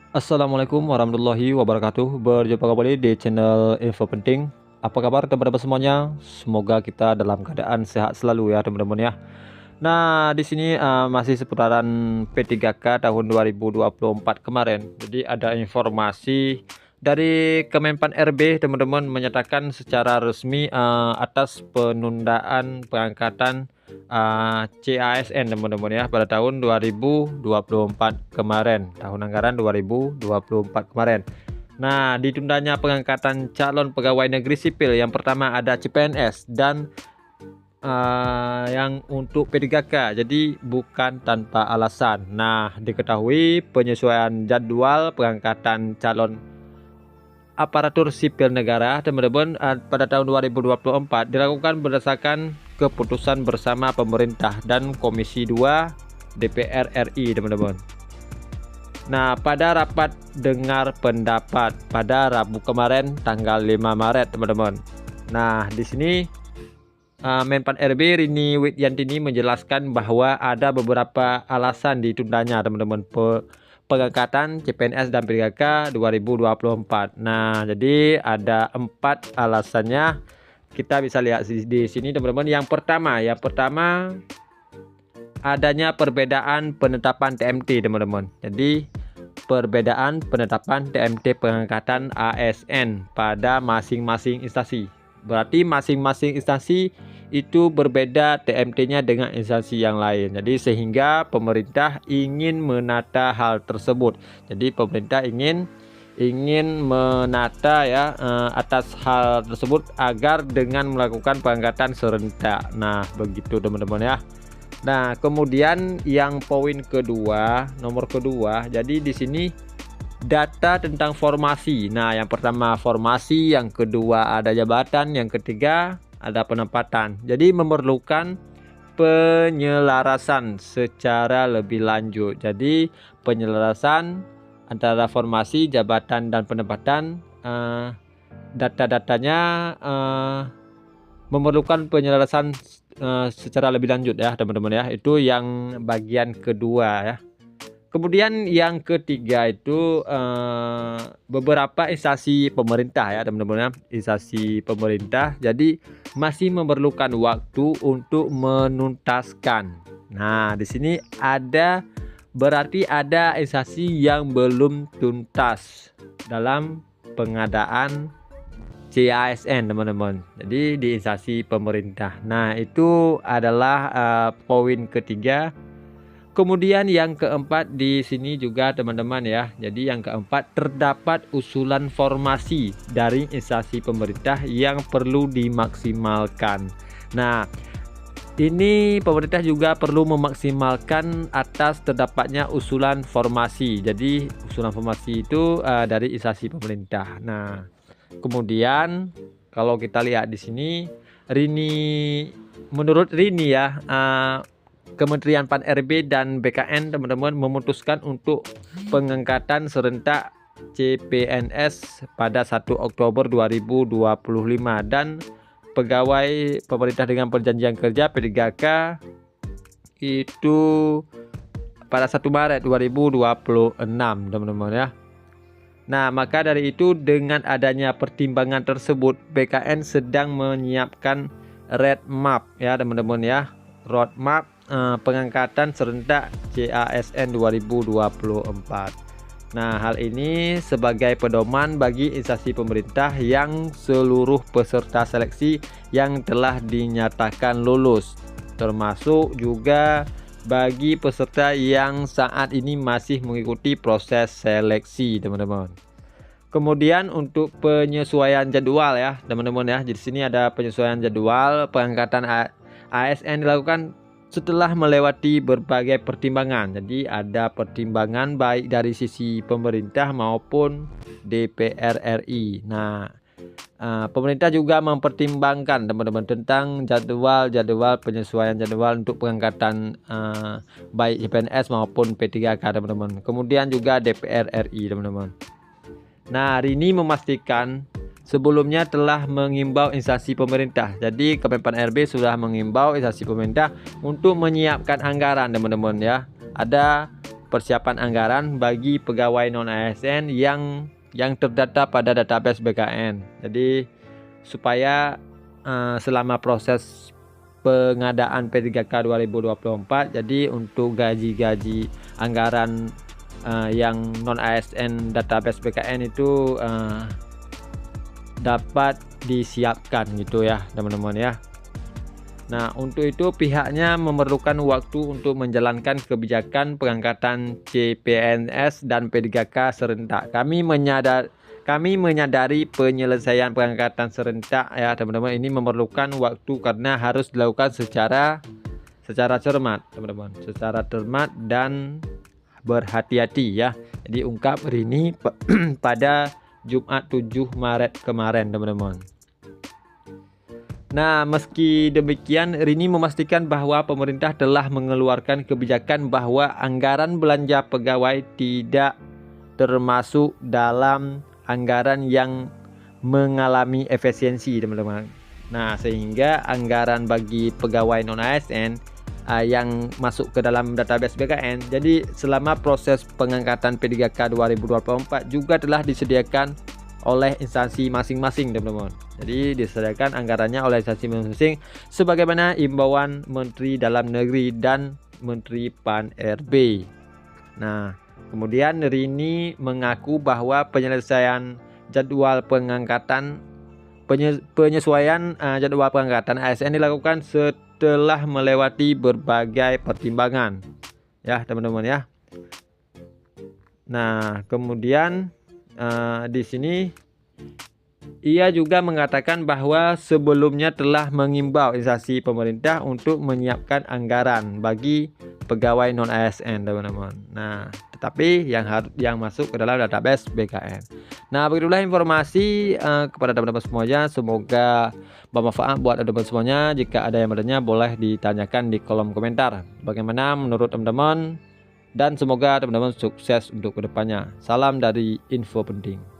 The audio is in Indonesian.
Assalamualaikum warahmatullahi wabarakatuh. Berjumpa kembali di channel Info Penting. Apa kabar teman-teman semuanya? Semoga kita dalam keadaan sehat selalu ya teman-teman ya. Nah, di sini masih seputaran P3K tahun 2024 kemarin. Jadi ada informasi dari Kemenpan RB teman-teman menyatakan secara resmi atas penundaan pengangkatan CASN teman-teman ya pada tahun 2024 kemarin, tahun anggaran 2024 kemarin. Nah, ditundanya pengangkatan calon pegawai negeri sipil yang pertama ada CPNS dan yang untuk P3K, jadi bukan tanpa alasan. Nah, diketahui penyesuaian jadwal pengangkatan calon aparatur sipil negara teman-teman pada tahun 2024 dilakukan berdasarkan keputusan bersama pemerintah dan Komisi 2 DPR RI teman-teman. Nah, pada rapat dengar pendapat pada Rabu kemarin tanggal 5 Maret teman-teman. Nah, di sini Menpan RB Rini Widyantini menjelaskan bahwa ada beberapa alasan ditundanya teman-teman pengangkatan CPNS dan P3K 2024. Nah, jadi ada 4 alasannya. Kita bisa lihat di sini teman-teman. Yang pertama adanya perbedaan penetapan TMT teman-teman. Jadi perbedaan penetapan TMT pengangkatan ASN pada masing-masing instansi. Berarti masing-masing instansi itu berbeda TMT-nya dengan instansi yang lain. Jadi sehingga pemerintah ingin menata hal tersebut. Jadi pemerintah ingin menata ya atas hal tersebut agar dengan melakukan pengangkatan serentak. Nah, begitu teman-teman ya. Nah, kemudian yang poin kedua, nomor kedua, jadi di sini data tentang formasi. Nah, yang pertama formasi, yang kedua ada jabatan, yang ketiga ada penempatan. Jadi memerlukan penyelarasan secara lebih lanjut. Jadi penyelarasan antara formasi, jabatan dan penempatan, data-datanya memerlukan penyelarasan secara lebih lanjut ya teman-teman ya. Itu yang bagian kedua ya. Kemudian yang ketiga itu beberapa instansi pemerintah ya teman-teman ya, instansi pemerintah jadi masih memerlukan waktu untuk menuntaskan. Nah, di sini berarti ada instansi yang belum tuntas dalam pengadaan CASN teman-teman. Jadi di instansi pemerintah. Nah, itu adalah poin ketiga. Kemudian yang keempat di sini juga teman-teman ya. Jadi yang keempat terdapat usulan formasi dari instansi pemerintah yang perlu dimaksimalkan. Nah, ini pemerintah juga perlu memaksimalkan atas terdapatnya usulan formasi. Jadi usulan formasi itu dari instansi pemerintah. Nah, kemudian kalau kita lihat di sini menurut Rini ya, Kementerian Pan RB dan BKN teman-teman memutuskan untuk pengangkatan serentak CPNS pada 1 Oktober 2025 dan pegawai pemerintah dengan perjanjian kerja P3K itu pada 1 Maret 2026 teman-teman ya. Nah, maka dari itu dengan adanya pertimbangan tersebut BKN sedang menyiapkan roadmap ya teman-teman ya. Roadmap pengangkatan serentak CASN 2024. Nah, hal ini sebagai pedoman bagi instansi pemerintah yang seluruh peserta seleksi yang telah dinyatakan lulus, termasuk juga bagi peserta yang saat ini masih mengikuti proses seleksi teman-teman. Kemudian untuk penyesuaian jadwal ya teman-teman ya. Di sini ada penyesuaian jadwal pengangkatan ASN dilakukan setelah melewati berbagai pertimbangan. Jadi ada pertimbangan baik dari sisi pemerintah maupun DPR RI. Nah, pemerintah juga mempertimbangkan teman-teman tentang jadwal penyesuaian jadwal untuk pengangkatan baik CPNS maupun P3K teman-teman. Kemudian juga DPR RI teman-teman. Nah, Rini memastikan sebelumnya telah mengimbau instansi pemerintah. Jadi Kemenpan RB sudah mengimbau instansi pemerintah untuk menyiapkan anggaran teman-teman ya. Ada persiapan anggaran bagi pegawai non ASN yang terdata pada database BKN. Jadi supaya selama proses pengadaan P3K 2024, jadi untuk gaji-gaji anggaran yang non ASN database BKN itu dapat disiapkan gitu ya teman-teman ya. Nah, untuk itu pihaknya memerlukan waktu untuk menjalankan kebijakan pengangkatan CPNS dan P3K serentak. Kami menyadari penyelesaian pengangkatan serentak ya teman-teman ini memerlukan waktu karena harus dilakukan secara cermat teman-teman, secara cermat dan berhati-hati ya. Jadi ungkap Rini pada Jumat 7 Maret kemarin teman-teman. Nah, meski demikian, Rini memastikan bahwa pemerintah telah mengeluarkan kebijakan bahwa anggaran belanja pegawai tidak termasuk dalam anggaran yang mengalami efisiensi, teman-teman. Nah, sehingga anggaran bagi pegawai non-ASN yang masuk ke dalam database BKN, jadi selama proses pengangkatan P3K 2024 juga telah disediakan oleh instansi masing-masing teman-teman. Jadi disediakan anggarannya oleh instansi masing-masing sebagaimana imbauan Menteri Dalam Negeri dan Menteri PAN-RB. Nah, kemudian Rini mengaku bahwa penyelesaian jadwal pengangkatan penyesuaian jadwal pengangkatan ASN dilakukan setelah melewati berbagai pertimbangan ya teman-teman ya. Nah, kemudian di sini ia juga mengatakan bahwa sebelumnya telah mengimbau instansi pemerintah untuk menyiapkan anggaran bagi pegawai non ASN teman-teman. Nah, tetapi yang masuk ke dalam database BKN. Nah, begitulah informasi kepada teman-teman semuanya. Semoga bermanfaat buat teman-teman semuanya. Jika ada yang bertanya boleh ditanyakan di kolom komentar. Bagaimana menurut teman-teman? Dan semoga teman-teman sukses untuk kedepannya. Salam dari Info Penting.